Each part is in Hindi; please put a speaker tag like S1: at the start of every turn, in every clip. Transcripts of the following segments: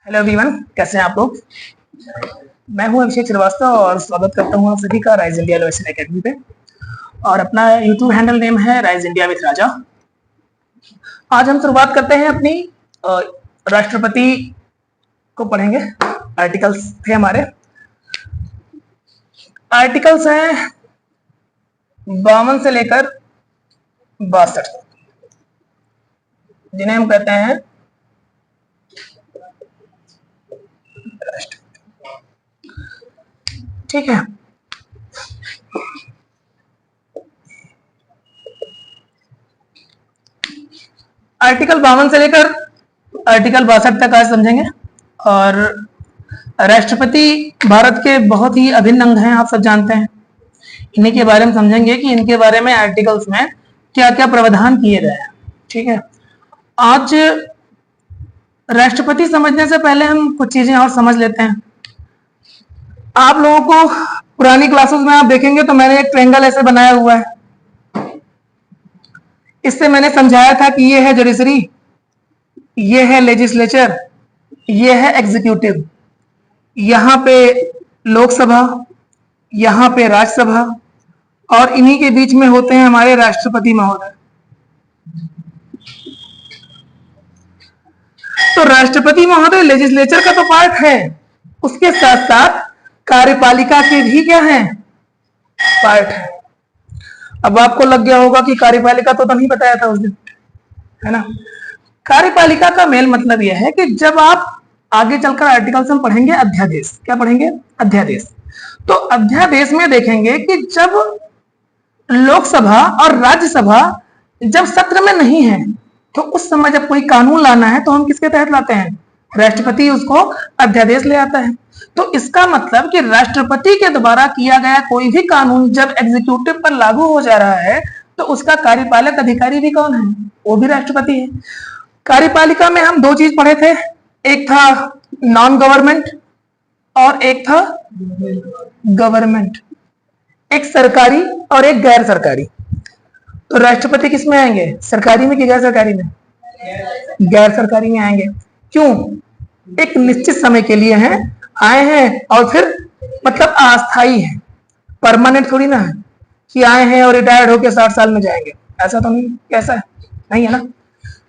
S1: हेलो एवरीवन, कैसे हैं आप लोग। मैं हूं अभिषेक श्रीवास्तव और स्वागत करता हूं आप सभी का राइज इंडिया इनोवेशन एकेडमी पे। और अपना यूट्यूब हैंडल नेम है राइज इंडिया विद राजा। आज हम शुरुआत करते हैं अपनी राष्ट्रपति को पढ़ेंगे। आर्टिकल्स थे हमारे। आर्टिकल्स हैं 52 से लेकर 62, जिन्हें हम कहते हैं ठीक है। आर्टिकल 52 से लेकर आर्टिकल 62 तक आज समझेंगे। और राष्ट्रपति भारत के बहुत ही अभिन्न अंग हैं, आप सब जानते हैं। इन्हीं के बारे में समझेंगे कि इनके बारे में आर्टिकल्स में क्या क्या प्रावधान किए गए हैं। ठीक है। आज राष्ट्रपति समझने से पहले हम कुछ चीजें और समझ लेते हैं। आप लोगों को पुरानी क्लासेस में आप देखेंगे तो मैंने एक ट्रायंगल ऐसे बनाया हुआ है। इससे मैंने समझाया था कि ये है जुडिशरी, ये है लेजिस्लेचर, ये है एग्जीक्यूटिव। यहाँ पे लोकसभा, यहाँ पे राज्यसभा, और इन्हीं के बीच में होते हैं हमारे राष्ट्रपति महोदय। तो राष्ट्रपति महोदय लेजिस्लेचर का तो पार्ट है, उसके साथ साथ कार्यपालिका के भी क्या है, पार्ट है। अब आपको लग गया होगा कि कार्यपालिका तो नहीं बताया था उस दिन, है ना। कार्यपालिका का मेल मतलब यह है कि जब आप आगे चलकर आर्टिकल्स में पढ़ेंगे अध्यादेश, क्या पढ़ेंगे, अध्यादेश। तो अध्यादेश में देखेंगे कि जब लोकसभा और राज्यसभा जब सत्र में नहीं है, तो उस समय जब कोई कानून लाना है तो हम किसके तहत लाते हैं, राष्ट्रपति उसको अध्यादेश ले आता है। तो इसका मतलब कि राष्ट्रपति के द्वारा किया गया कोई भी कानून जब एग्जीक्यूटिव पर लागू हो जा रहा है तो उसका कार्यपालक अधिकारी भी कौन है, वो भी राष्ट्रपति है। कार्यपालिका में हम दो चीज पढ़े थे, एक था नॉन गवर्नमेंट और एक था गवर्नमेंट, एक सरकारी और एक गैर सरकारी। तो राष्ट्रपति किस में आएंगे, सरकारी में कि गैर सरकारी में, गैर सरकारी में आएंगे। क्यों, एक निश्चित समय के लिए हैं, आए हैं और फिर मतलब अस्थायी है, परमानेंट थोड़ी ना है कि आए हैं और रिटायर्ड होकर 60 साल में जाएंगे, ऐसा तो नहीं, कैसा है, नहीं है ना।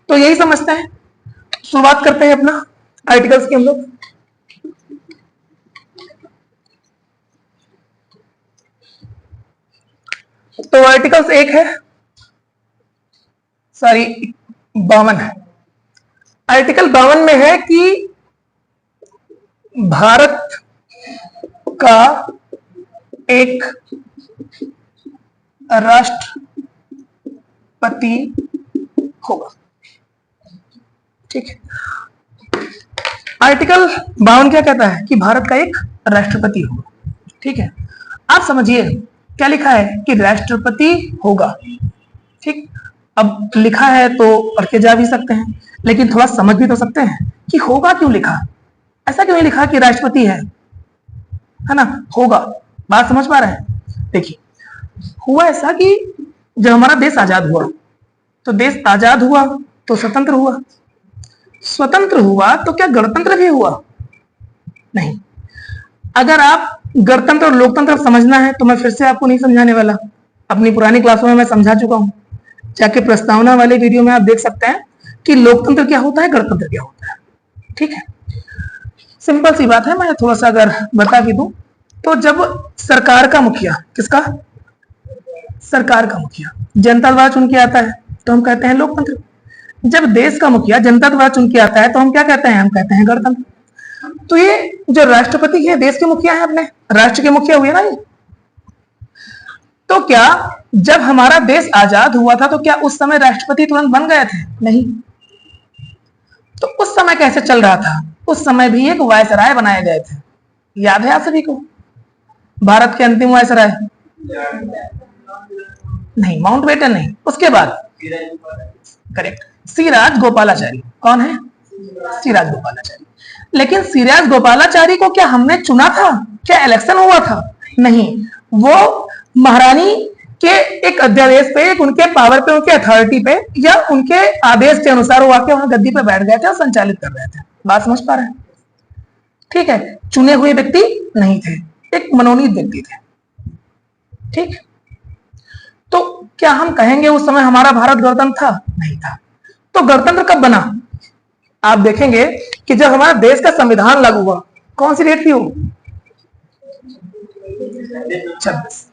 S1: तो यही समझते हैं। शुरुआत करते हैं अपना आर्टिकल्स की हम लोग। तो आर्टिकल्स 1 है, सॉरी 52 है। आर्टिकल 52 में है कि भारत का एक राष्ट्रपति होगा। ठीक है। आर्टिकल 52 क्या कहता है कि भारत का एक राष्ट्रपति होगा। ठीक है। आप समझिए क्या लिखा है कि राष्ट्रपति होगा। ठीक, अब लिखा है तो पढ़ के जा भी सकते हैं, लेकिन थोड़ा समझ भी तो सकते हैं कि होगा क्यों लिखा, ऐसा क्यों नहीं लिखा कि राष्ट्रपति है ना, होगा। बात समझ पा रहे हैं। देखिए, हुआ ऐसा कि जब हमारा देश आजाद हुआ, तो देश आजाद हुआ तो स्वतंत्र हुआ, स्वतंत्र हुआ तो क्या गणतंत्र भी हुआ, नहीं। अगर आप गणतंत्र और लोकतंत्र समझना है तो मैं फिर से आपको नहीं समझाने वाला, अपनी पुरानी क्लासों में मैं समझा चुका हूं। जाके प्रस्तावना वाले वीडियो में आप देख सकते हैं कि लोकतंत्र क्या होता है, गणतंत्र क्या होता है। ठीक है, सिंपल सी बात है। मैं थोड़ा सा अगर बता भी दूं तो जब सरकार का मुखिया, किसका, सरकार का मुखिया जनता द्वारा चुन के आता है तो हम कहते हैं लोकतंत्र। जब देश का मुखिया जनता द्वारा चुन के आता है तो हम क्या कहते हैं, हम कहते हैं गणतंत्र। तो ये जो राष्ट्रपति है देश के मुखिया है, अपने राष्ट्र के मुखिया हुए ना ये। तो क्या जब हमारा देश आजाद हुआ था तो क्या उस समय राष्ट्रपति तुरंत बन गए थे, नहीं। तो उस समय कैसे चल रहा था, उस समय भी एक वायसराय बनाए गए थे, याद है आप सभी को। भारत के अंतिम वायसराय, नहीं माउंटबेटन नहीं, उसके बाद करेक्ट सिराज गोपालाचारी। कौन है, सिराज गोपालाचारी। लेकिन सिराज गोपालाचारी को क्या हमने चुना था, क्या इलेक्शन हुआ था, नहीं। वो महारानी के एक अध्यादेश पे, एक उनके पावर पे, उनके अथॉरिटी पे या उनके आदेश के अनुसार वो आके वहां गद्दी पे बैठ गए थे और संचालित कर रहे थे। बात समझ पा रहे हैं। ठीक है, चुने हुए व्यक्ति नहीं थे, एक मनोनीत व्यक्ति थे। ठीक, तो क्या हम कहेंगे उस समय हमारा भारत गणतंत्र था? नहीं था। तो गणतंत्र कब बना? आप देखेंगे कि जब हमारा देश का संविधान लागू हुआ, कौन सी डेट थी वो? 26।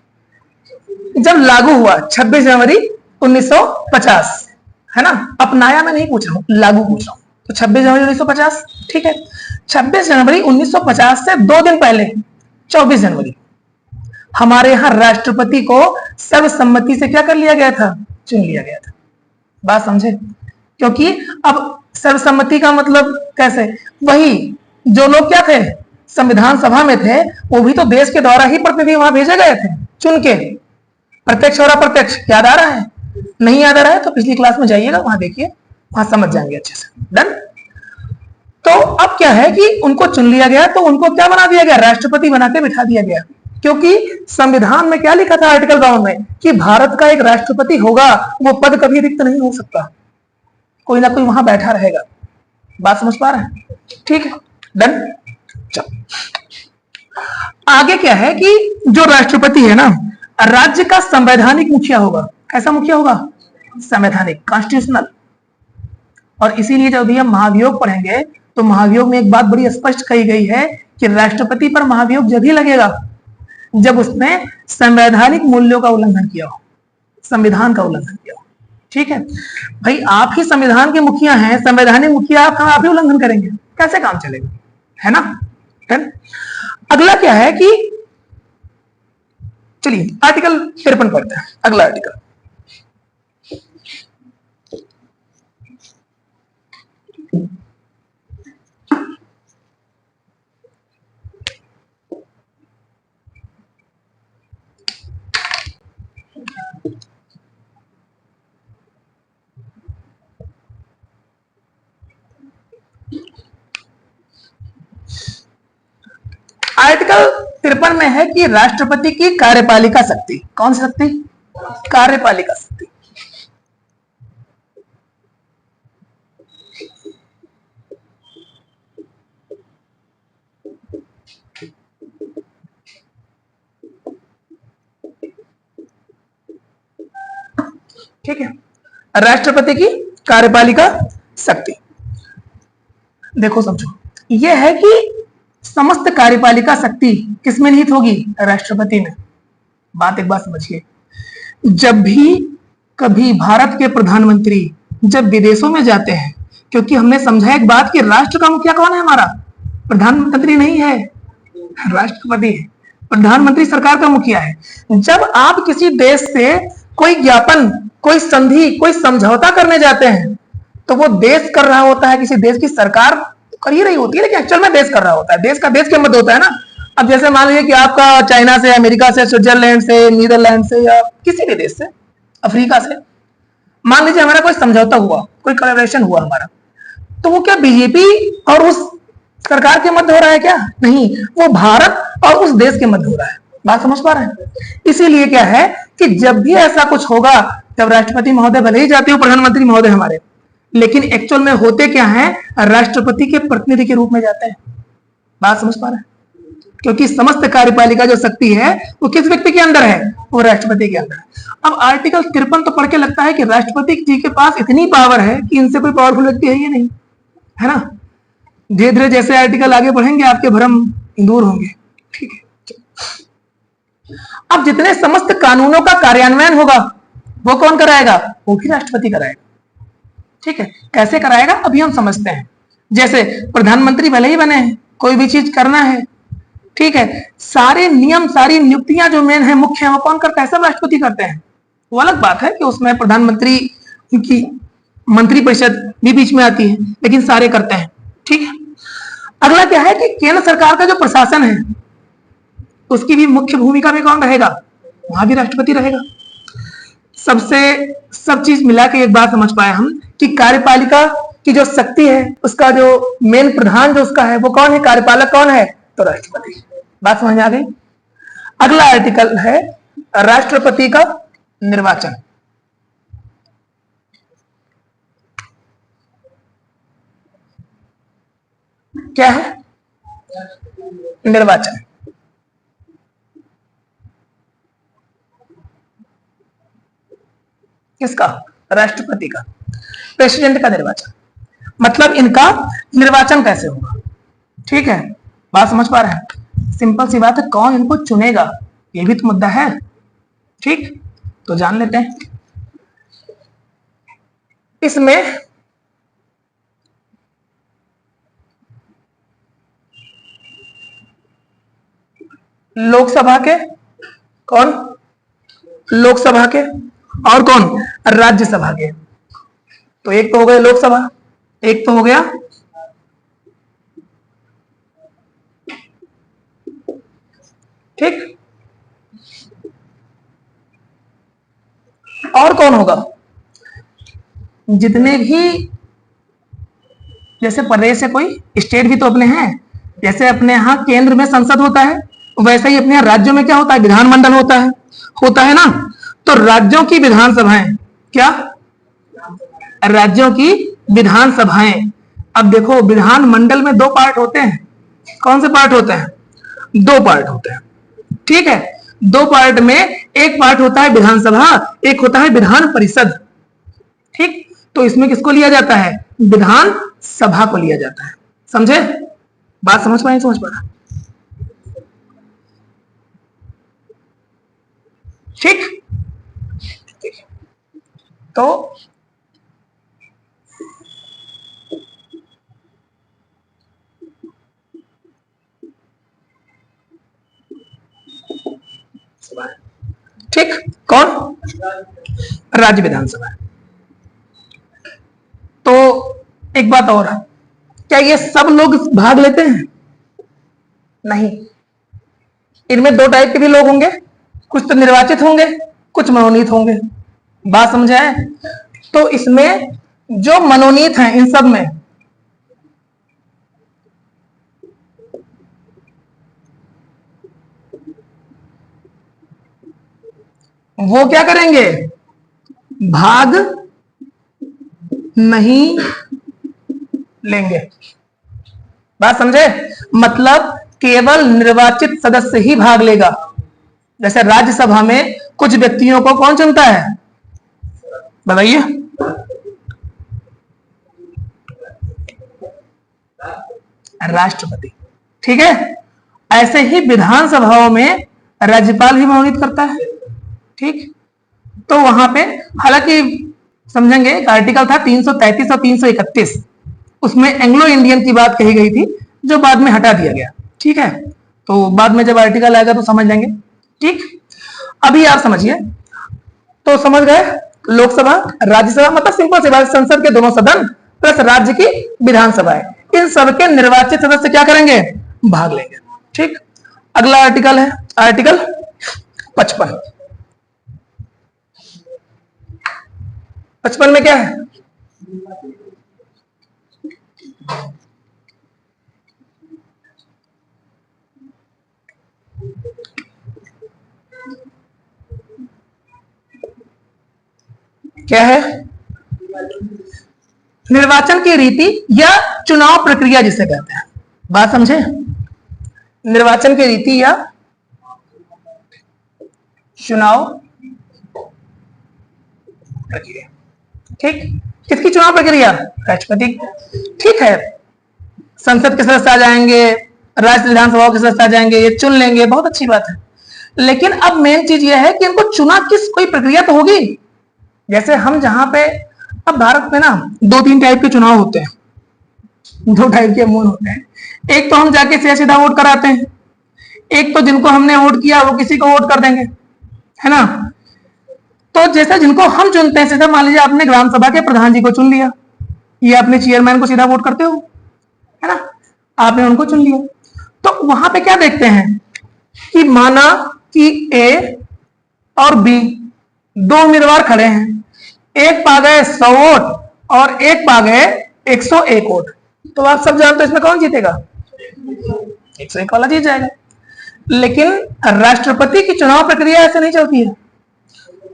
S1: जब लागू हुआ 26 जनवरी 1950, है ना? अपनाया मैं नहीं पूछ रहा हूं, लागू पूछ रहा हूं। तो 26 जनवरी 1950, ठीक है। 26 जनवरी 1950 से 2 दिन पहले 24 जनवरी हमारे यहां राष्ट्रपति को सर्वसम्मति से क्या कर लिया गया था? चुन लिया गया था। बात समझे? क्योंकि अब सर्वसम्मति का मतलब कैसे? वही जो लोग क्या थे, संविधान सभा में थे, वो भी तो देश के द्वारा ही प्रतिनिधि वहां भेजे गए थे चुन के, प्रत्यक्ष और अप्रत्यक्ष। याद आ रहा है? नहीं याद आ रहा है तो पिछली क्लास में जाइएगा, वहां देखिए, वहां समझ जाएंगे अच्छे से। डन। तो अब क्या है कि उनको चुन लिया गया, तो उनको क्या बना दिया गया? राष्ट्रपति बना के बिठा दिया गया। क्योंकि संविधान में क्या लिखा था आर्टिकल 52 में कि भारत का एक राष्ट्रपति होगा, वो पद कभी रिक्त नहीं हो सकता, कोई ना कोई वहां बैठा रहेगा। बात समझ पा रहे हैं? ठीक है, डन। चलो आगे क्या है कि जो राष्ट्रपति है ना, राज्य का संवैधानिक मुखिया होगा। कैसा मुखिया होगा? संवैधानिक, कॉन्स्टिट्यूशनल। और इसीलिए जब भी हम महाभियोग पढ़ेंगे तो महाभियोग में एक बात बड़ी स्पष्ट कही गई है कि राष्ट्रपति पर महाभियोग जब ही लगेगा जब उसने संवैधानिक मूल्यों का उल्लंघन किया हो, संविधान का उल्लंघन किया हो। ठीक है भाई, आप ही संविधान के मुखिया हैं, संवैधानिक मुखिया आप ही उल्लंघन करेंगे, कैसे काम चलेगा? है ना? अगला क्या है कि चलिए आर्टिकल 53 पढ़ते हैं। अगला आर्टिकल, आर्टिकल 53 में है कि राष्ट्रपति की कार्यपालिका शक्ति। कौन सी शक्ति? कार्यपालिका शक्ति। ठीक है, राष्ट्रपति की कार्यपालिका शक्ति। देखो समझो, यह है कि समस्त कार्यपालिका शक्ति किसमें निहित होगी? राष्ट्रपति में। बात एक बात समझिए, जब भी कभी भारत के प्रधानमंत्री जब विदेशों में जाते हैं, क्योंकि हमने समझा एक बात कि राष्ट्र का मुखिया कौन है? हमारा प्रधानमंत्री नहीं है, राष्ट्रपति है। प्रधानमंत्री सरकार का मुखिया है। जब आप किसी देश से कोई ज्ञापन, कोई संधि, कोई समझौता करने जाते हैं तो वो देश कर रहा होता है, किसी देश की सरकार कर ही रही होती है, लेकिन एक्चुअल में देश कर रहा होता है। देश का देश के मध्य होता है ना। अब जैसे मान लीजिए कि आपका चाइना से, अमेरिका से, स्विट्जरलैंड से, नीदरलैंड से या किसी भी देश से, अफ्रीका से, मान लीजिए हमारा कोई समझौता हुआ, कोई कोलैबोरेशन हुआ हमारा, तो वो क्या बीजेपी और उस सरकार के मध्य हो रहा है? क्या नहीं, वो भारत और उस देश के मध्य हो रहा है। बात समझ पा रहे हैं? इसीलिए क्या है कि जब भी ऐसा कुछ होगा, जब राष्ट्रपति महोदय भले ही जाते हो प्रधानमंत्री महोदय हमारे, लेकिन एक्चुअल में होते क्या है? राष्ट्रपति के प्रतिनिधि के रूप में जाते हैं। बात समझ पा रहे हैं? क्योंकि समस्त कार्यपालिका जो शक्ति है वो किस व्यक्ति के अंदर है? वो राष्ट्रपति के अंदर है। अब आर्टिकल 53 तो पढ़ के लगता है कि राष्ट्रपति जी के पास इतनी पावर है कि इनसे कोई पावरफुल व्यक्ति है ही नहीं, है ना? धीरे धीरे जैसे आर्टिकल आगे बढ़ेंगे आपके भ्रम दूर होंगे। ठीक है, अब जितने समस्त कानूनों का कार्यान्वयन होगा वो कौन कराएगा? वो भी राष्ट्रपति कराएगा। ठीक है, कैसे कराएगा अभी हम समझते हैं। जैसे प्रधानमंत्री भले ही बने हैं, कोई भी चीज करना है, ठीक है, सारे नियम, सारी नियुक्तियां जो मेन है, मुख्य है, वो कौन करता है? सब राष्ट्रपति करते हैं। वो अलग बात है कि उसमें प्रधानमंत्री की मंत्रिपरिषद भी बीच में आती है, लेकिन सारे करते हैं। ठीक है, अगला क्या है कि केंद्र सरकार का जो प्रशासन है उसकी भी मुख्य भूमिका में कौन रहेगा? वहां भी राष्ट्रपति रहेगा। सब चीज मिला के एक बात समझ पाए हम कि कार्यपालिका की जो शक्ति है, उसका जो मेन प्रधान जो उसका है वो कौन है? कार्यपालक कौन है? तो राष्ट्रपति। बात समझ आ गई? अगला आर्टिकल है राष्ट्रपति का निर्वाचन। क्या है? निर्वाचन, किसका? राष्ट्रपति का, प्रेसिडेंट का निर्वाचन। मतलब इनका निर्वाचन कैसे होगा? ठीक है, बात समझ पा रहे हैं? सिंपल सी बात है, कौन इनको चुनेगा ये भी तो मुद्दा है। ठीक, तो जान लेते हैं। इसमें लोकसभा के कौन? लोकसभा के, और कौन? राज्यसभा के। तो एक तो हो गया लोकसभा, एक तो हो गया ठीक, और कौन होगा? जितने भी, जैसे प्रदेश है कोई, स्टेट भी तो अपने हैं। जैसे अपने यहाँ केंद्र में संसद होता है, वैसे ही अपने यहाँ राज्यों में क्या होता है? विधानमंडल होता है ना। तो राज्यों की विधानसभाएं, क्या? राज्यों की विधानसभाएं। अब देखो, विधानमंडल में दो पार्ट होते हैं। कौन से पार्ट होते हैं? दो पार्ट होते हैं। ठीक है, दो पार्ट में एक पार्ट होता है विधानसभा, एक होता है विधान परिषद। ठीक, तो इसमें किसको लिया जाता है? विधान सभा को लिया जाता है। समझे? बात समझ पाए? समझ पा? ठीक, तो ठीक, कौन? राज्य विधानसभा। तो एक बात और, क्या ये सब लोग भाग लेते हैं? नहीं, इनमें दो टाइप के भी लोग होंगे, कुछ तो निर्वाचित होंगे, कुछ मनोनीत होंगे। बात समझ आए? तो इसमें जो मनोनीत हैं, इन सब में वो क्या करेंगे? भाग नहीं लेंगे। बात समझे? मतलब केवल निर्वाचित सदस्य ही भाग लेगा। जैसे राज्यसभा में कुछ व्यक्तियों को कौन चुनता है? बताइए। राष्ट्रपति। ठीक है, ऐसे ही विधानसभाओं में राज्यपाल ही मनोनीत करता है। ठीक, तो वहां पे हालांकि समझेंगे, एक आर्टिकल था 333 और 331, उसमें एंग्लो इंडियन की बात कही गई थी, जो बाद में हटा दिया गया। ठीक है, तो बाद में जब आर्टिकल आएगा तो समझ लेंगे। ठीक, अभी आप समझिए। तो समझ गए, लोकसभा, राज्यसभा, मतलब सिंपल सी बात, संसद के दोनों सदन प्लस राज्य की विधानसभाएं, इन सबके निर्वाचित सदस्य क्या करेंगे? भाग लेंगे। ठीक, अगला आर्टिकल है आर्टिकल 55। 55 में क्या है? क्या है? निर्वाचन की रीति या चुनाव प्रक्रिया जिसे कहते हैं। बात समझे? निर्वाचन की रीति या चुनाव प्रक्रिया। ठीक, किसकी चुनाव प्रक्रिया? राष्ट्रपति। ठीक है, संसद के सदस्य आ जाएंगे, राज्य विधानसभा के सदस्य आ जाएंगे, ये चुन लेंगे, बहुत अच्छी बात है। लेकिन अब मेन चीज यह है कि इनको चुना किस, कोई प्रक्रिया तो होगी। जैसे हम जहां पे, अब भारत में ना दो तीन टाइप के चुनाव होते हैं, दो टाइप के अमूल होते हैं। एक तो हम जाके सीधा वोट कराते हैं, एक तो जिनको हमने वोट किया वो किसी को वोट कर देंगे, है ना। तो जैसे जिनको हम चुनते हैं, सीधा मान लीजिए आपने ग्राम सभा के प्रधान जी को चुन लिया, या अपने चेयरमैन को सीधा वोट करते हो, है ना, आपने उनको चुन लिया। तो वहां पे क्या देखते हैं कि माना कि ए और बी दो उम्मीदवार खड़े हैं, एक पा गए 100 वोट और एक पा गए 101 वोट। तो आप सब जानते हो इसमें कौन जीतेगा? 101 वाला जीत जाएगा। लेकिन राष्ट्रपति की चुनाव प्रक्रिया ऐसे नहीं चलती है,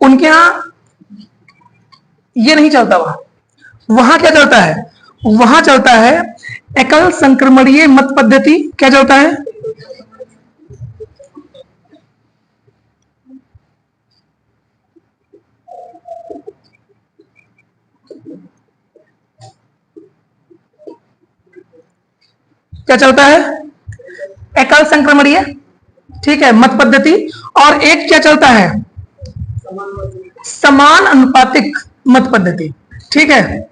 S1: उनके यहां ये नहीं चलता। वहां क्या चलता है? वहां चलता है एकल संक्रमणीय मत पद्धति क्या चलता है? क्या चलता है? एकल संक्रमणीय, ठीक है, मत पद्धति। और एक क्या चलता है? समान अनुपातिक मत पद्धति, ठीक है।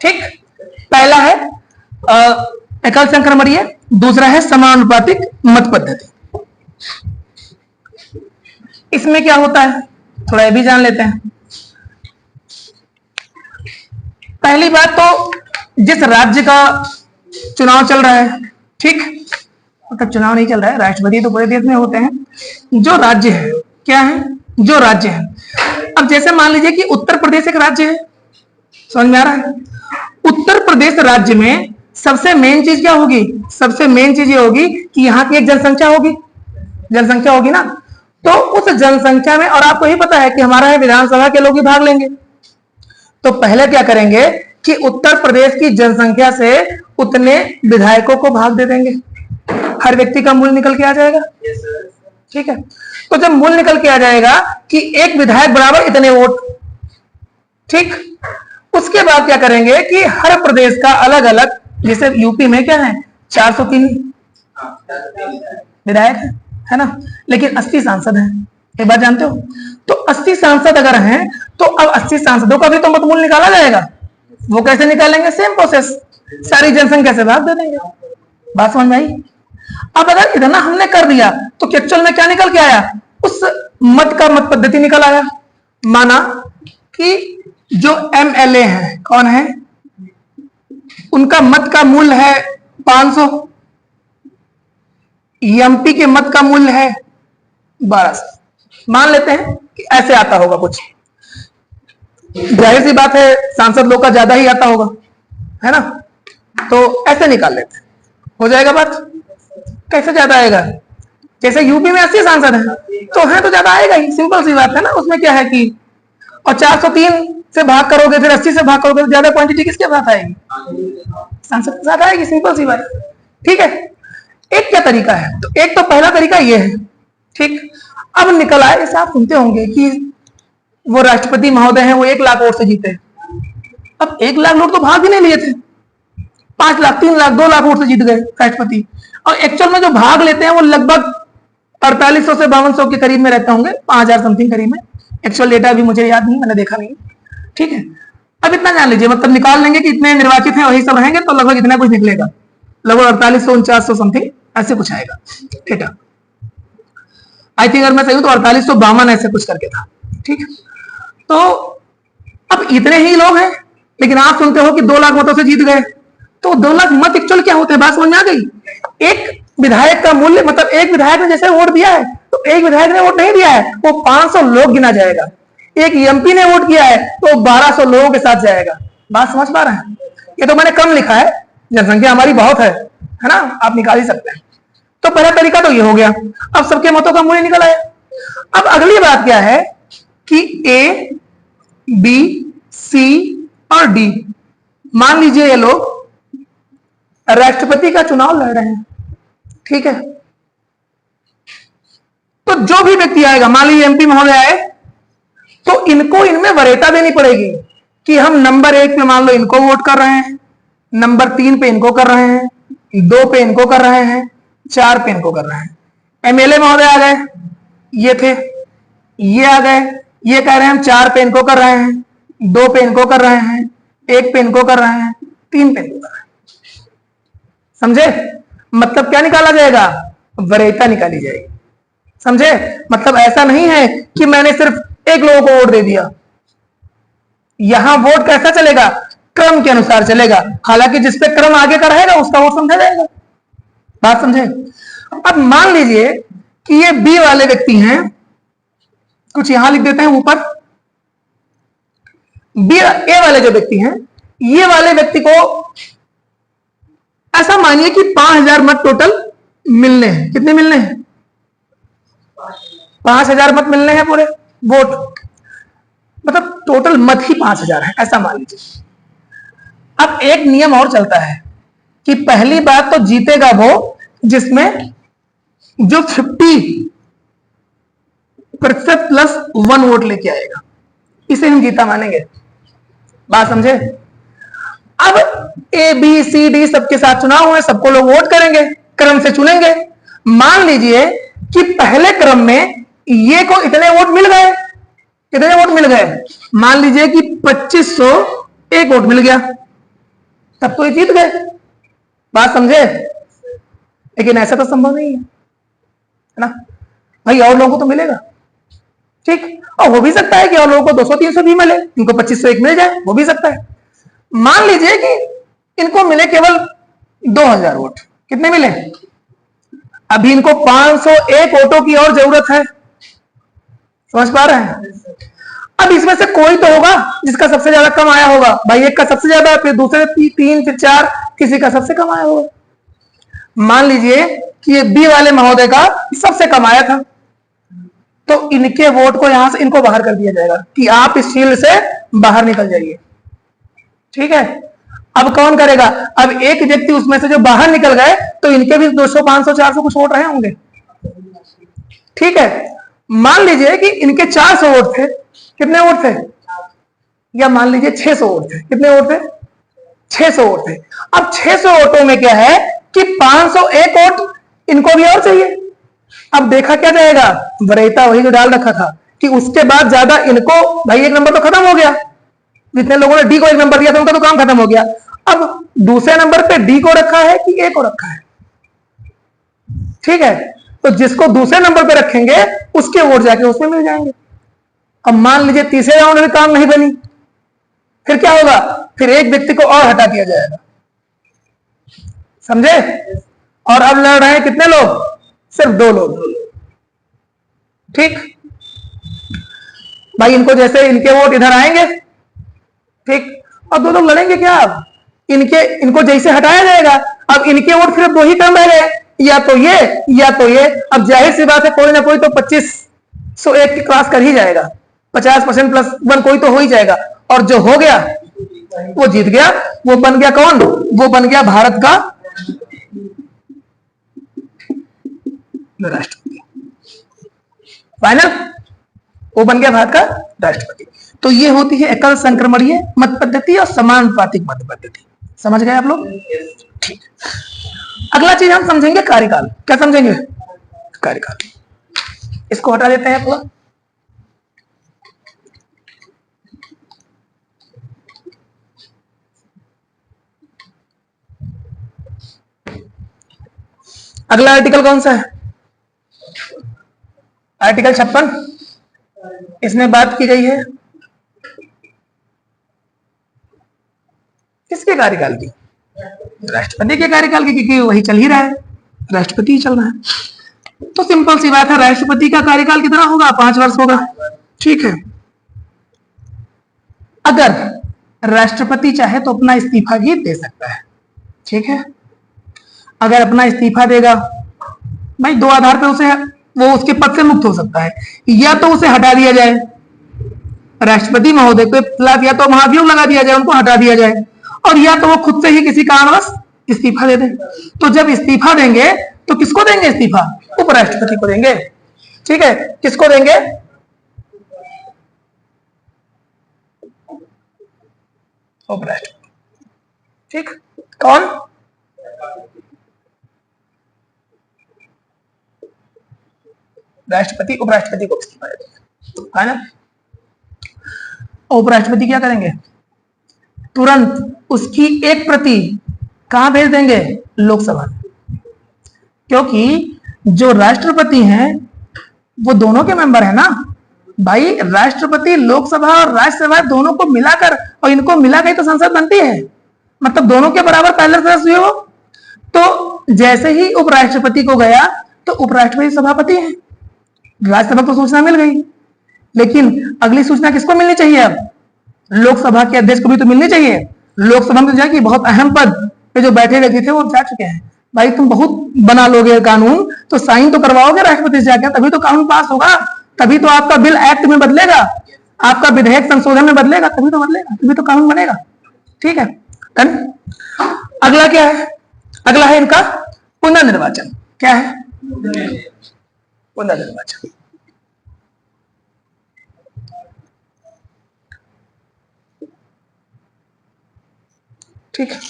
S1: ठीक, पहला है एकल संक्रमणीय, दूसरा है समानुपातिक मत पद्धति। इसमें क्या होता है थोड़ा ये भी जान लेते हैं। पहली बात तो जिस राज्य का चुनाव चल रहा है, ठीक, मतलब चुनाव नहीं चल रहा है, राष्ट्रपति तो पूरे देश में होते हैं, जो राज्य है, क्या है, जो राज्य है। अब जैसे मान लीजिए कि उत्तर प्रदेश एक राज्य है, समझ में आ रहा है? उत्तर प्रदेश राज्य में सबसे मेन चीज क्या होगी? सबसे मेन चीज ये होगी कि यहाँ की एक जनसंख्या होगी, जनसंख्या होगी ना, तो उस जनसंख्या में, और आपको ही पता है कि हमारा है विधानसभा के लोग ही भाग लेंगे, तो पहले क्या करेंगे कि उत्तर प्रदेश की जनसंख्या से उतने विधायकों को भाग दे देंगे, हर व्यक्ति का मूल्य निकल के आ जाएगा, ठीक है। तो जब मूल्य निकल के आ जाएगा कि एक विधायक बराबर इतने वोट, ठीक, उसके बाद क्या करेंगे कि हर प्रदेश का अलग अलग, जैसे यूपी में क्या है 403 विधायक है ना, लेकिन 80 सांसद हैं, एक बात जानते हो? तो 80 सांसद अगर हैं तो अब 80 सांसदों का भी तो मतमूल्य निकाला जाएगा। वो कैसे निकालेंगे? सेम प्रोसेस, सारी जनसंख्या से भाग दे देंगे। बात समझ में आई? अब अगर इतना हमने कर दिया तो एक्चुअल में क्या निकल के आया? उस मत का मत पद्धति निकल आया। माना कि जो एमएलए हैं, कौन है, उनका मत का मूल्य है 500, एमपी के मत का मूल्य है 1200। मान लेते हैं कि ऐसे आता होगा कुछ, जाहिर सी बात है सांसद लोग का ज्यादा ही आता होगा, है ना, तो ऐसे निकाल लेते हैं, हो जाएगा बात। कैसे ज्यादा आएगा? जैसे यूपी में 80 सांसद हैं तो है तो ज्यादा आएगा ही, सिंपल सी बात है ना। उसमें क्या है कि और 403 से भाग करोगे, फिर 80 से भाग करोगे तो ज्यादा क्वांटिटी किसके साथ आएगी? सांसद के साथ आएगी, सिंपल सी बात, ठीक है। एक क्या तरीका है? तो एक तो पहला तरीका ये है, ठीक। अब निकल आए, जैसे आप सुनते होंगे कि वो राष्ट्रपति महोदय हैं, वो 1 लाख वोट से जीते। अब 1 लाख वोट तो भाग ही नहीं लिए थे, 5 लाख, 3 लाख, 2 लाख वोट से जीत गए राष्ट्रपति। और एक्चुअल में जो भाग लेते हैं वो लगभग 4800 से 5200 के करीब में रहते होंगे, 5000 समथिंग करीब में। एक्चुअल डेटा भी मुझे याद नहीं, मैंने देखा नहीं, ठीक है। अब इतना जान लीजिए, मतलब निकाल लेंगे कि इतने निर्वाचित हैं, वही सब रहेंगे, तो लगभग इतना कुछ निकलेगा, लगभग 4800 4900 समथिंग ऐसे कुछ आएगा, ठीक है। आई थिंक अगर मैं सही हूं तो 4852 ऐसे कुछ करके था, ठीक। तो अब इतने ही लोग हैं, लेकिन आप सुनते हो कि 2 लाख मतों से जीत गए, तो 2 लाख मत एक्चुअल क्या होते हैं? बात समझ में आ गई? एक विधायक का मूल्य, मतलब एक विधायक ने जैसे वोट दिया है, तो एक विधायक ने वोट नहीं दिया है, वो 500 लोग गिना जाएगा। एक एमपी ने वोट किया है तो 1200 लोगों के साथ जाएगा। बात समझ पा रहे हैं? ये तो मैंने कम लिखा है, जनसंख्या हमारी बहुत है ना, आप निकाल ही सकते हैं। तो पहला तरीका तो ये हो गया। अब सबके मतों का मूल्य निकल आया। अब अगली बात क्या है कि ए, बी, सी और डी, मान लीजिए ये लोग राष्ट्रपति का चुनाव लड़ रहे हैं, ठीक है। तो जो भी व्यक्ति आएगा, मान लीजिए एमपी महोदय आए, तो इनको इनमें वरीयता देनी पड़ेगी कि हम नंबर 1 पे मान लो इनको वोट कर रहे हैं, नंबर 3 पे इनको कर रहे हैं, 2 पे इनको कर रहे हैं, 4 पे इनको कर रहे हैं। एमएलए महोदय आ गए, ये थे, ये आ गए, ये कह रहे हैं हम 4 पे इनको कर रहे हैं, 2 पे इनको कर रहे हैं, 1 पे इनको कर रहे हैं, 3 पे इनको कर रहे हैं। समझे? मतलब क्या निकाला जाएगा? वरीयता निकाली जाएगी। समझे? मतलब ऐसा नहीं है कि मैंने सिर्फ एक लोगों को वोट दे दिया। यहां वोट कैसा चलेगा? क्रम के अनुसार चलेगा। हालांकि जिसपे क्रम आगे का रहेगा उसका वोट समझा जाएगा। बात समझे? अब मान लीजिए कि ये बी वाले व्यक्ति हैं, कुछ यहां लिख देते हैं ऊपर। बी ए वाले जो व्यक्ति हैं, ये वाले व्यक्ति को ऐसा मानिए कि 5000 मत टोटल मिलने हैं। कितने मिलने हैं? 5,000 मत मिलने हैं पूरे वोट, मतलब टोटल मत ही 5,000 है, ऐसा मान लीजिए। अब एक नियम और चलता है कि पहली बात तो जीतेगा वो जिसमें जो 50% प्लस 1 वोट लेके आएगा, इसे हम जीता मानेंगे। बात समझे? अब ए बी सी डी सबके साथ चुनाव हुए, सबको लोग वोट करेंगे, क्रम से चुनेंगे। मान लीजिए कि पहले क्रम में ये को इतने वोट मिल गए। कितने वोट मिल गए? मान लीजिए कि 2501 वोट मिल गया, तब तो ये जीत गए। बात समझे? लेकिन ऐसा तो संभव नहीं है ना भाई, और लोगों को तो मिलेगा, ठीक। और हो भी सकता है कि और लोगों को 200-300 भी मिले, इनको 2501 मिल जाए, वो भी सकता है। मान लीजिए कि इनको मिले केवल 2000 वोट। कितने मिले? अभी इनको 501 वोटों की और जरूरत है। समझ पा रहे हैं? अब इसमें से कोई तो होगा जिसका सबसे ज्यादा कम आया होगा। भाई एक का सबसे ज्यादा, फिर दूसरे 3, फिर 4, किसी का सबसे कम आया होगा। मान लीजिए कि ये बी वाले महोदय का सबसे कम आया था, तो इनके वोट को यहां से इनको बाहर कर दिया जाएगा कि आप इस फील्ड से बाहर निकल जाइए, ठीक है। अब कौन करेगा? अब एक व्यक्ति उसमें से जो बाहर निकल गए, तो इनके भी 200, 500, 400 कुछ वोट रहे होंगे, ठीक है। मान लीजिए कि इनके 400 वोट थे। कितने वोट थे? या मान लीजिए 600 वोट थे। कितने वोट थे? 600 वोट थे। अब 600 वोटों में क्या है कि 501 वोट इनको भी और चाहिए। अब देखा क्या जाएगा? वरीयता वही जो डाल रखा था कि उसके बाद ज्यादा इनको, भाई एक नंबर तो खत्म हो गया, जितने लोगों ने डी को एक नंबर दिया था उनका तो काम खत्म हो गया। अब दूसरे नंबर पे डी को रखा है कि ए को रखा है, ठीक है। तो जिसको दूसरे नंबर पे रखेंगे उसके वोट जाके उसमें मिल जाएंगे। अब मान लीजिए तीसरे राउंड में काम नहीं बनी, फिर क्या होगा? फिर एक व्यक्ति को और हटा दिया जाएगा, समझे? और अब लड़ रहे हैं कितने लोग? सिर्फ 2 लोग, ठीक। भाई इनको जैसे इनके वोट इधर आएंगे, ठीक, और 2 लोग लड़ेंगे क्या? अब इनको जैसे हटाया जाएगा, अब इनके वोट फिर 2 ही कम रह गए, या तो ये या तो ये। अब जाहिर सी बात है कोई ना कोई तो 2501 की क्रॉस कर ही जाएगा, 50% प्लस 1 कोई तो हो ही जाएगा, और जो हो गया वो जीत गया। वो बन गया कौन? वो बन गया भारत का राष्ट्रपति। फाइनल, वो बन गया भारत का राष्ट्रपति। तो ये होती है एकल संक्रमणीय मत पद्धति और समानुपातिक मत पद्धति। समझ गए आप लोग? ठीक। अगला चीज हम समझेंगे कार्यकाल। क्या समझेंगे? कार्यकाल। इसको हटा देते हैं पूरा। अगला आर्टिकल कौन सा है? आर्टिकल 56। इसमें बात की गई है किसके कार्यकाल की? राष्ट्रपति के कार्यकाल की, क्योंकि वही चल ही रहा है, राष्ट्रपति ही चल रहा है। तो सिंपल सी बात है, राष्ट्रपति का कार्यकाल कितना होगा? 5 वर्ष होगा, ठीक है। अगर राष्ट्रपति चाहे तो अपना इस्तीफा भी दे सकता है, ठीक है। अगर अपना इस्तीफा देगा, भाई 2 आधार पे उसे वो उसके पद से मुक्त हो सकता है। या तो उसे हटा दिया जाए, राष्ट्रपति महोदय के खिलाफ या तो महाभियोग लगा दिया जाए, उनको हटा दिया जाए, और या तो वो खुद से ही किसी कारणवश इस्तीफा दे दे। तो जब इस्तीफा देंगे तो किसको देंगे इस्तीफा? उपराष्ट्रपति को देंगे, ठीक है। किसको देंगे? उपराष्ट्रपति, ठीक। कौन? राष्ट्रपति उपराष्ट्रपति को इस्तीफा दे देंगे, है ना। उपराष्ट्रपति क्या करेंगे? तुरंत उसकी एक प्रति कहां भेज देंगे? लोकसभा। क्योंकि जो राष्ट्रपति हैं वो दोनों के मेंबर है ना भाई। राष्ट्रपति लोकसभा और राज्यसभा दोनों को मिलाकर, और इनको मिलाकर तो संसद बनती है, मतलब दोनों के बराबर पहले सदस्य हुए हो। तो जैसे ही उपराष्ट्रपति को गया तो उपराष्ट्रपति सभापति है, राज्यसभा को सूचना मिल गई। लेकिन अगली सूचना किसको मिलनी चाहिए? अब लोकसभा के अध्यक्ष को भी तो मिलनी चाहिए। लोकसभा में तो जाएगी, बहुत अहम पद पे जो बैठे व्यक्ति थे वो जा चुके हैं, भाई तुम बहुत बना लोगे कानून, तो साइन तो करवाओगे राष्ट्रपति से जाकर, तभी तो कानून पास होगा, तभी तो आपका बिल एक्ट में बदलेगा, आपका विधेयक संशोधन में बदलेगा, तभी तो बदलेगा, तभी तो कानून बनेगा। ठीक है। अगला क्या है? अगला है इनका पुनर्निर्वाचन। क्या है? पुनर्निर्वाचन। ठीक है।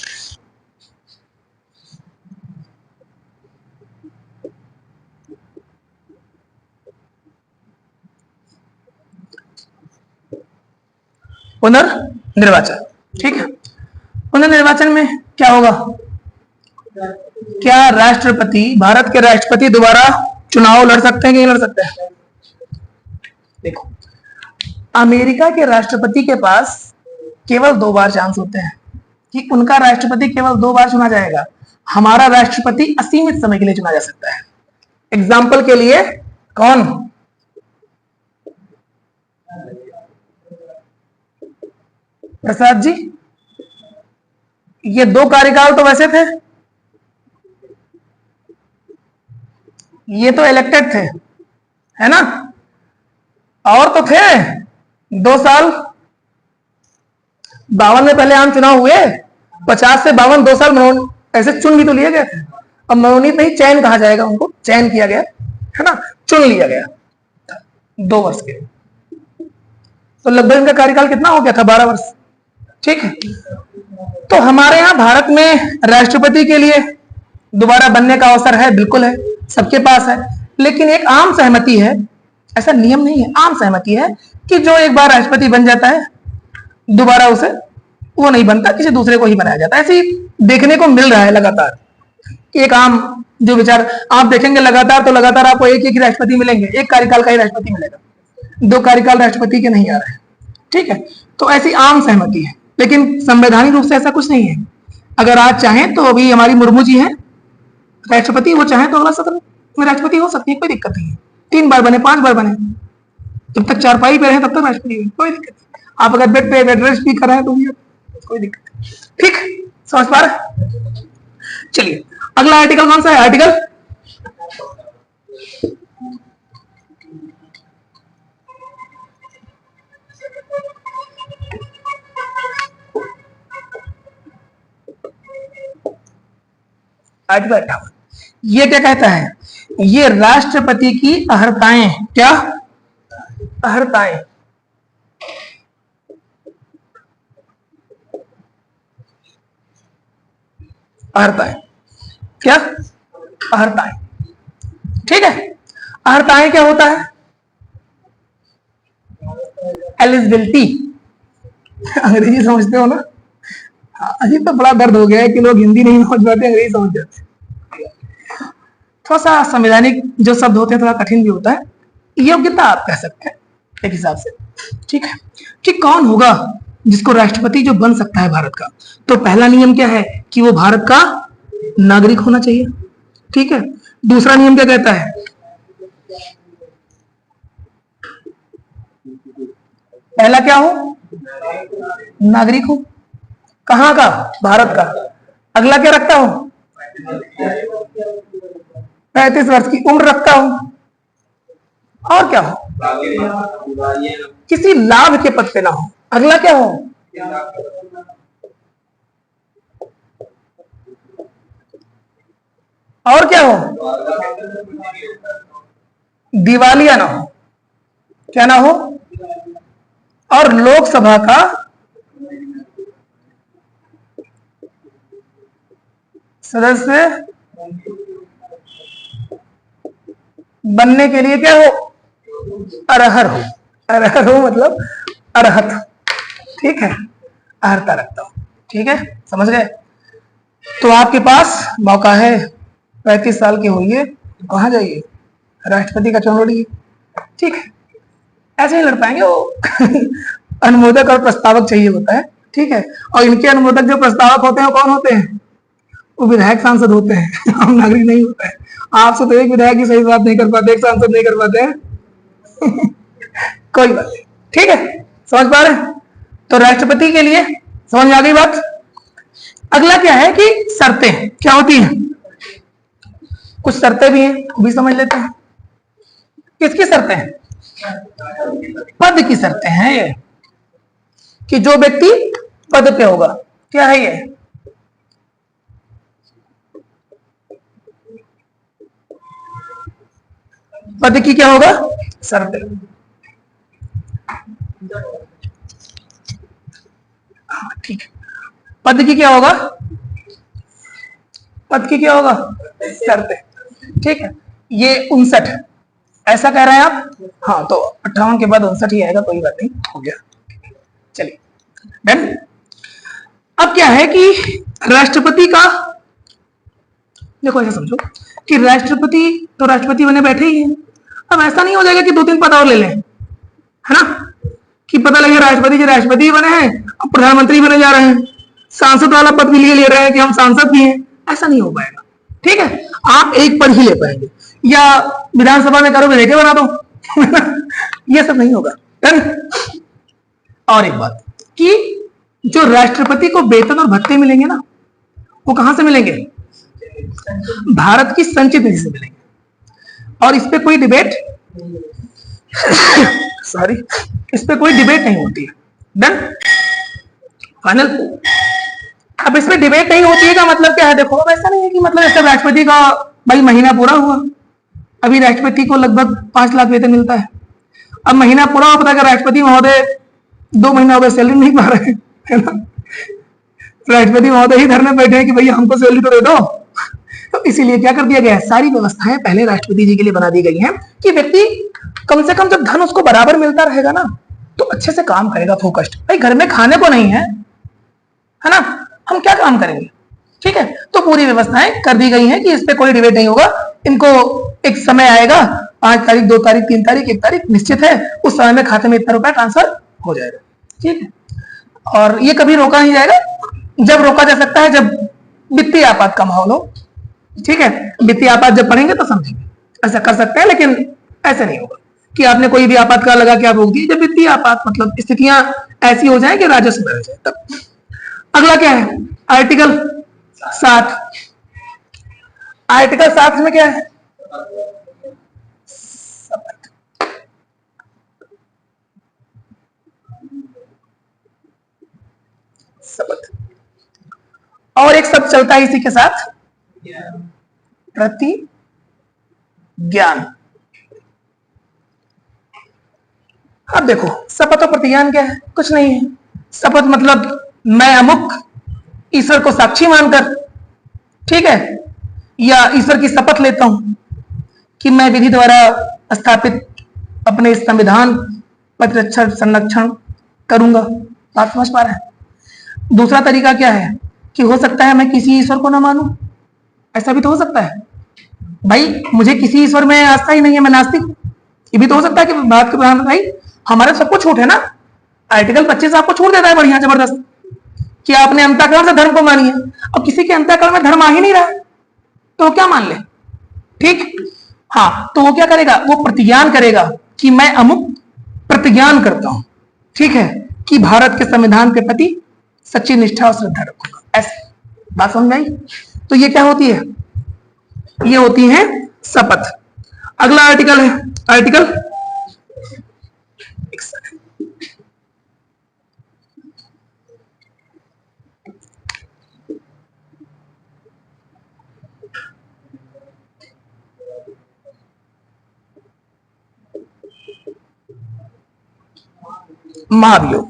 S1: पुनर्निर्वाचन। ठीक है। पुनर्निर्वाचन में क्या होगा? क्या राष्ट्रपति, भारत के राष्ट्रपति दोबारा चुनाव लड़ सकते हैं कि नहीं लड़ सकते हैं? देखो, अमेरिका के राष्ट्रपति के पास केवल 2 बार चांस होते हैं कि उनका राष्ट्रपति केवल 2 बार चुना जाएगा। हमारा राष्ट्रपति असीमित समय के लिए चुना जा सकता है। एग्जाम्पल के लिए कौन? प्रसाद जी। ये 2 कार्यकाल तो वैसे थे, ये तो इलेक्टेड थे, है ना? और तो थे 2 साल, 52 में पहले आम चुनाव हुए, 50 से 52 2 साल ऐसे चुन भी तो लिए गए थे। अब मनोनीत नहीं, चयन कहा जाएगा उनको, चयन किया गया, है ना, चुन लिया गया 2 वर्ष के, तो लगभग इनका कार्यकाल कितना हो गया था? 12 वर्ष। ठीक है। तो हमारे यहां भारत में राष्ट्रपति के लिए दोबारा बनने का अवसर है, बिल्कुल है, सबके पास है, लेकिन एक आम सहमति है, ऐसा नियम नहीं है, आम सहमति है कि जो एक बार राष्ट्रपति बन जाता है दोबारा उसे वो नहीं बनता, किसी दूसरे को ही बनाया जाता है। ऐसे ही देखने को मिल रहा है लगातार, एक आम जो विचार आप देखेंगे लगातार, तो लगातार आपको एक ही राष्ट्रपति मिलेंगे, एक कार्यकाल का ही राष्ट्रपति मिलेगा, 2 कार्यकाल राष्ट्रपति के नहीं आ रहे हैं। ठीक है। तो ऐसी आम सहमति है, लेकिन संवैधानिक रूप से ऐसा कुछ नहीं है। अगर आज चाहें तो अभी हमारी मुर्मू जी हैं राष्ट्रपति, वो चाहें तो अगला सत्र में राष्ट्रपति हो सकती है, कोई दिक्कत नहीं है। 3 बार बने, 5 बार बने, जब तक चारपाई पे रहे तब तक राष्ट्रपति, कोई दिक्कत नहीं। आप अगर बेड पे बेड रेस्ट भी कर रहे हैं तो भी कोई दिक्कत नहीं। ठीक, समझ पा रहे? चलिए, अगला आर्टिकल कौन सा है? Article article 58। ये क्या कहता है? ये राष्ट्रपति की अर्हताएं, क्या अर्हताएं, अर्हताएं, क्या अर्हताएं। ठीक है। अर्हताएं क्या होता है? एलिजिबिलिटी। अंग्रेजी समझते हो ना? अभी तो बड़ा दर्द हो गया है कि लोग हिंदी नहीं समझ पाते, अंग्रेजी समझ जाते। थोड़ा सा संवैधानिक जो शब्द होते हैं थोड़ा कठिन भी होता है। योग्यता आप कह सकते हैं एक हिसाब से। ठीक है। कि कौन होगा जिसको राष्ट्रपति जो बन सकता है भारत का? तो पहला नियम क्या है कि वो भारत का नागरिक होना चाहिए। ठीक है। दूसरा नियम क्या कहता है? पहला क्या हो? नागरिक हो। कहां का? भारत का। अगला क्या रखता हो? 35 वर्ष की उम्र रखता हो। और क्या हो? किसी लाभ के पद पे ना हो। अगला क्या हो? और क्या हो? दिवालिया ना हो। क्या ना हो? और लोकसभा का सदस्य बनने के लिए क्या हो? अरहर हो। अरहर हो मतलब अरहत। ठीक है। अर्हता रखता हूं। ठीक है, समझ गए? तो आपके पास मौका है, 35 साल के होइए, कहां जाइए? राष्ट्रपति का चुनाव लड़िए। ठीक है। ऐसे ही लड़ पाएंगे वो अनुमोदक और प्रस्तावक चाहिए होता है। ठीक है। और इनके अनुमोदक जो प्रस्तावक होते हैं वो कौन होते हैं? वो विधायक सांसद होते हैं आम नागरिक नहीं होता है। आपसे तो एक विधायक ही सही बात नहीं कर पाते, एक सांसद नहीं कर पाते हैं कोई बात नहीं। ठीक है, समझ पा रहे हैं? तो राष्ट्रपति के लिए समझ में आ गई बात। अगला क्या है कि शर्तें क्या होती हैं? कुछ शर्तें भी हैं, वो भी समझ लेते हैं। किसकी शर्तें हैं? पद की शर्तें हैं ये, कि जो व्यक्ति पद पे होगा। क्या है ये? पद की क्या होगा? शर्तें। ठीक है, पद की क्या होगा? पद की क्या होगा? शर्तें। ठीक है, ये 59 ऐसा कह रहे हैं आप? हाँ, तो 58 के बाद 59 ही आएगा, कोई बात नहीं, हो गया। चलिए डन। अब क्या है कि राष्ट्रपति का, देखो ऐसा समझो कि राष्ट्रपति तो राष्ट्रपति बने बैठे ही हैं। अब ऐसा नहीं हो जाएगा कि 2-3 पद और ले लें, है ना, कि पता लगे राष्ट्रपति जी राष्ट्रपति बने हैं, अब प्रधानमंत्री बने जा रहे हैं, सांसद वाला पद भी ले रहे हैं कि हम सांसद भी हैं। ऐसा नहीं हो पाएगा। ठीक है, आप एक पद ही ले पाएंगे, या विधानसभा में करो विधेयक बना दो ये सब नहीं होगा। और एक बात कि जो राष्ट्रपति को वेतन और भत्ते मिलेंगे ना, वो कहां से मिलेंगे? भारत की संचित निधि से मिलेंगे। और इस पे कोई डिबेट सॉरी, इस पे कोई डिबेट नहीं होती है। Done, final. अब इसमें डिबेट नहीं होती है का मतलब क्या है? देखो, अब ऐसा नहीं है कि मतलब ऐसा राष्ट्रपति का भाई महीना पूरा हुआ, अभी राष्ट्रपति को लगभग 5 लाख वेतन मिलता है, अब महीना पूरा हो, पता है राष्ट्रपति महोदय 2 महीना हो गए सैलरी नहीं पा रहे हैं, है ना, राष्ट्रपति महोदय ही धरने बैठे हैं कि भैया हमको सैलरी तो दे दो। तो इसीलिए क्या कर दिया गया है, सारी व्यवस्थाएं पहले राष्ट्रपति जी के लिए बना दी गई हैं कि व्यक्ति कम से कम जब धन उसको बराबर मिलता रहेगा ना, तो अच्छे से काम करेगा, फोकस्ड। भाई घर में खाने को नहीं है ना, हम क्या काम करेंगे? ठीक है, तो पूरी व्यवस्थाएं कर दी गई हैं कि इस पे कोई डिबेट नहीं होगा। इनको एक समय आएगा, 5 तारीख, 2 तारीख, 3 तारीख, 1 तारीख निश्चित है, उस समय में खाते में इतना रुपया ट्रांसफर हो जाएगा। ठीक है, और ये कभी रोका नहीं जाएगा। जब रोका जा सकता है, जब वित्तीय आपात का माहौल हो। ठीक है, वित्तीय आपात जब पढ़ेंगे तो समझेंगे, ऐसा कर सकते हैं, लेकिन ऐसे नहीं होगा कि आपने कोई भी आपातकाल लगा के आप रोक दिए। जब वित्तीय आपात मतलब स्थितियां ऐसी हो जाए कि राजस्व बढ़ जाए, तब। अगला क्या है? आर्टिकल 7। आर्टिकल 7 में क्या है? शपथ। और एक शब्द चलता है इसी के साथ, प्रतिज्ञान। अब देखो, शपथ और प्रतिज्ञान क्या है? कुछ नहीं है। शपथ मतलब मैं अमुक ईश्वर को साक्षी मानकर, ठीक है, या ईश्वर की शपथ लेता हूं कि मैं विधि द्वारा स्थापित अपने संविधान प्रतिरक्षण संरक्षण करूंगा। आप समझ पा रहे हैं? दूसरा तरीका क्या है कि हो सकता है मैं किसी ईश्वर को ना मानूं, ऐसा भी तो हो सकता है। भाई मुझे किसी ईश्वर में आस्था ही नहीं है, मैं नास्तिक हूं, ये भी तो हो सकता है कि बात के भाई हमारे सबको छूट है ना। आर्टिकल 25 आपको छूट देता है बढ़िया जबरदस्त कि आपने अंतःकरण से धर्म को मानिए। अब किसी के अंतःकरण में धर्म आ ही नहीं रहा है तो क्या मान ले? ठीक, हाँ, तो वो क्या करेगा? वो प्रतिज्ञान करेगा कि मैं अमुक प्रतिज्ञान करता हूं, ठीक है, कि भारत के संविधान के प्रति सच्ची निष्ठा और श्रद्धा रखूंगा। ऐसे बात समझ आई? तो ये क्या होती है? ये होती है शपथ। अगला आर्टिकल है आर्टिकल महाभियोग।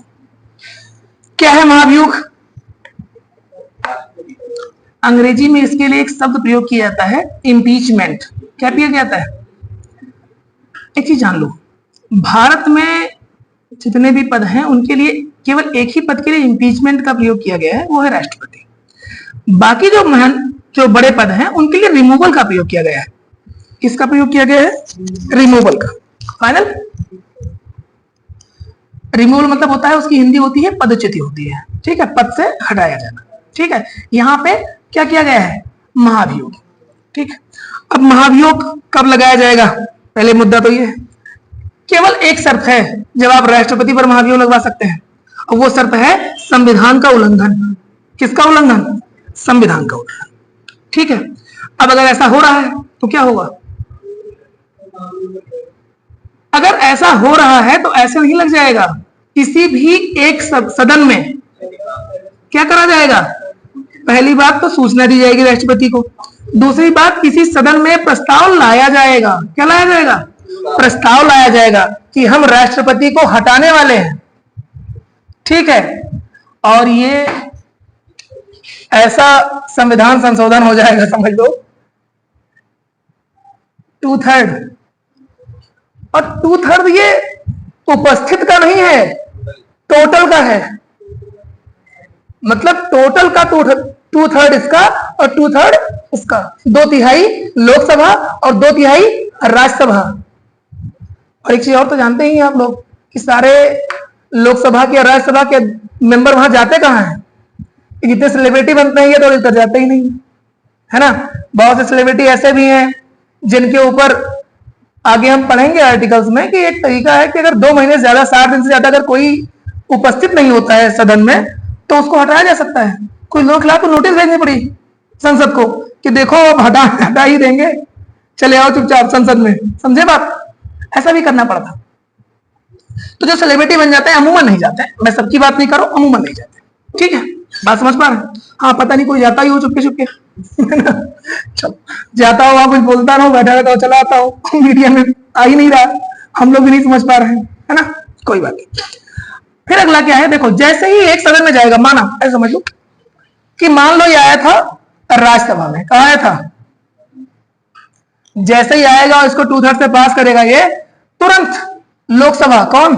S1: क्या है महाभियोग? अंग्रेजी में इसके लिए एक शब्द प्रयोग किया जाता है, इम्पीचमेंट। क्या प्रयोग किया जाता है? एक चीज जान लो, भारत में जितने भी पद हैं उनके लिए केवल एक ही पद के लिए इम्पीचमेंट का प्रयोग किया गया है, वो है राष्ट्रपति। बाकी जो बड़े पद हैं उनके लिए रिमूवल का प्रयोग किया गया है। किसका प्रयोग किया गया है? रिमूवल का। फाइनल। रिमूवल मतलब होता है, उसकी हिंदी होती है पदच्युति होती है, ठीक है, पद से हटाया जाना। ठीक है, यहाँ पे क्या किया गया है? महाभियोग। ठीक है, अब महाभियोग कब लगाया जाएगा? पहले मुद्दा तो ये है, केवल एक शर्त है जब आप राष्ट्रपति पर महाभियोग लगवा सकते हैं, और वो शर्त है संविधान का उल्लंघन। किसका उल्लंघन? संविधान का उल्लंघन। ठीक है, अब अगर ऐसा हो रहा है तो क्या होगा? अगर ऐसा हो रहा है तो ऐसे नहीं लग जाएगा, किसी भी एक सदन में क्या करा जाएगा? पहली बात तो सूचना दी जाएगी राष्ट्रपति को, दूसरी बात किसी सदन में प्रस्ताव लाया जाएगा। क्या लाया जाएगा? प्रस्ताव लाया जाएगा कि हम राष्ट्रपति को हटाने वाले हैं, ठीक है, और ये ऐसा संविधान संशोधन हो जाएगा, समझ लो 2/3, और 2/3 ये उपस्थित का नहीं है, टोटल का है। मतलब टोटल का 2/3 इसका और 2/3 उसका, 2/3 लोकसभा और 2/3 राज्यसभा। और एक चीज और तो जानते ही हैं आप लोग कि सारे लोकसभा के राज्यसभा के मेंबर वहां जाते कहां हैं? कितने सेलिब्रिटी बनते हैं ये तो इधर जाते ही नहीं है ना। बहुत से सेलिब्रिटी ऐसे भी हैं जिनके ऊपर आगे हम पढ़ेंगे आर्टिकल्स में कि एक तरीका है कि अगर 2 महीने से ज्यादा, 60 दिन से ज्यादा अगर कोई उपस्थित नहीं होता है सदन में तो उसको हटाया जा सकता है। कोई लोगों के खिलाफ तो नोटिस भेजनी पड़ी संसद को कि देखो अब हटा ही देंगे, चले आओ चुपचाप संसद में, समझे बात? ऐसा भी करना पड़ता। तो जो सेलिब्रिटी बन जाते हैं अमूमन नहीं जाते, मैं सबकी बात नहीं कर रहा हूं, अमूमन नहीं जाते, ठीक है, बात समझ पा रहे? हाँ, पता नहीं कोई जाता ही हो चुपके चुपके चलो, जाता हो, कुछ बोलता रहो, बैठा रहता हो, चला आता हो, मीडिया में आ ही नहीं रहा, हम लोग भी नहीं समझ पा रहे हैं, है ना, कोई बात नहीं। फिर अगला क्या है, देखो, जैसे ही एक सदन में जाएगा, माना ऐसा समझ लो कि मान लो ये आया था राज्यसभा में, कहा आया था, जैसे ही आएगा और इसको 2/3 से पास करेगा ये, तुरंत लोकसभा, कौन?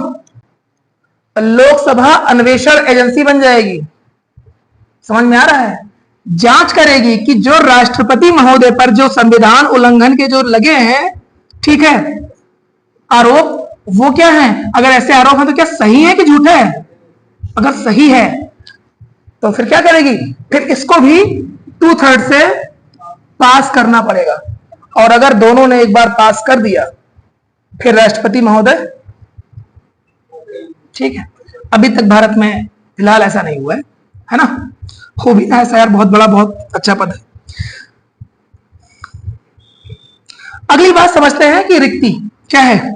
S1: लोकसभा अन्वेषण एजेंसी बन जाएगी। समझ में आ रहा है? जांच करेगी कि जो राष्ट्रपति महोदय पर जो संविधान उल्लंघन के जो लगे हैं, ठीक है, आरोप, वो क्या है? अगर ऐसे आरोप हैं तो क्या सही है कि झूठे है? अगर सही है तो फिर क्या करेगी? फिर इसको भी 2/3 से पास करना पड़ेगा, और अगर दोनों ने एक बार पास कर दिया फिर राष्ट्रपति महोदय, ठीक है। अभी तक भारत में फिलहाल ऐसा नहीं हुआ है ना, हो भी ना ऐसा यार, बहुत बड़ा, बहुत अच्छा पद है। अगली बात समझते हैं कि रिक्ति क्या है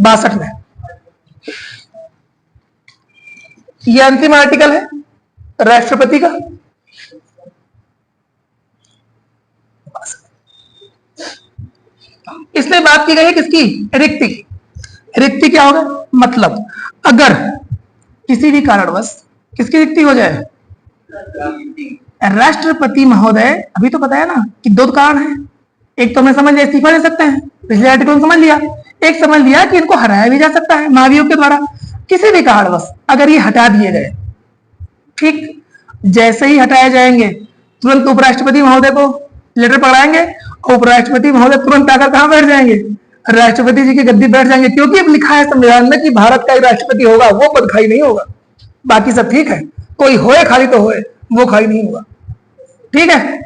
S1: 62 में। यह अंतिम आर्टिकल है राष्ट्रपति का। इसमें बात की गई है किसकी? रिक्ति। रिक्ति क्या होगा? मतलब अगर किसी भी कारणवश किसकी रिक्ति हो जाए, राष्ट्रपति महोदय, अभी तो बताया ना कि 2 कारण है, एक तो हमने समझ लिया इस्तीफा दे सकते हैं, पिछले आर्टिकल में समझ लिया, एक समझ लिया कि इनको हराया भी जा सकता है महाभियोग के द्वारा। किसी भी कारणवश अगर ये हटा दिए गए, ठीक, जैसे ही हटाए जाएंगे तुरंत उपराष्ट्रपति महोदय को लेटर पकड़ाएंगे, और उपराष्ट्रपति महोदय तुरंत आकर कहां बैठ जाएंगे? राष्ट्रपति जी की गद्दी बैठ जाएंगे, क्योंकि अब लिखा है संविधान में कि भारत का एक राष्ट्रपति होगा, वो पद खाली नहीं होगा। बाकी सब ठीक है, कोई होए खाली तो होए, वो खाली नहीं होगा, ठीक है,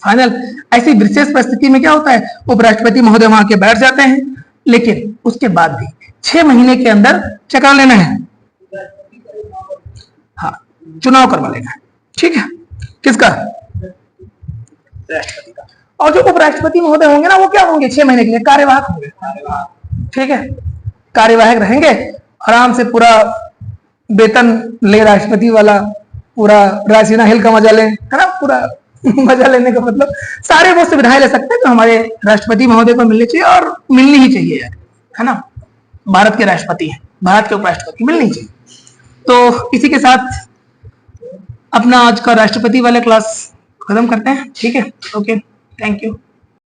S1: फाइनल। ऐसी विशेष परिस्थिति में क्या होता है, उपराष्ट्रपति महोदय वहां के बैठ जाते हैं, लेकिन उसके बाद भी 6 महीने के अंदर चका लेना है, हाँ, चुनाव करवा लेना है, ठीक है, किसका? राष्ट्रपति का। और जो उपराष्ट्रपति महोदय होंगे ना, वो क्या होंगे? 6 महीने के लिए कार्यवाहक होंगे, ठीक है, कार्यवाहक रहेंगे, आराम से पूरा वेतन ले राष्ट्रपति वाला, पूरा रासीना हिल का मजा ले, है ना, पूरा मजा लेने का मतलब सारे वो सुविधाएं ले सकते हैं जो हमारे राष्ट्रपति महोदय को मिलनी चाहिए, और मिलनी ही चाहिए यार, है ना, भारत के राष्ट्रपति हैं, भारत के उपराष्ट्रपति, मिलनी चाहिए। तो इसी के साथ अपना आज का राष्ट्रपति वाला क्लास खत्म करते हैं, ठीक है, ओके, थैंक यू।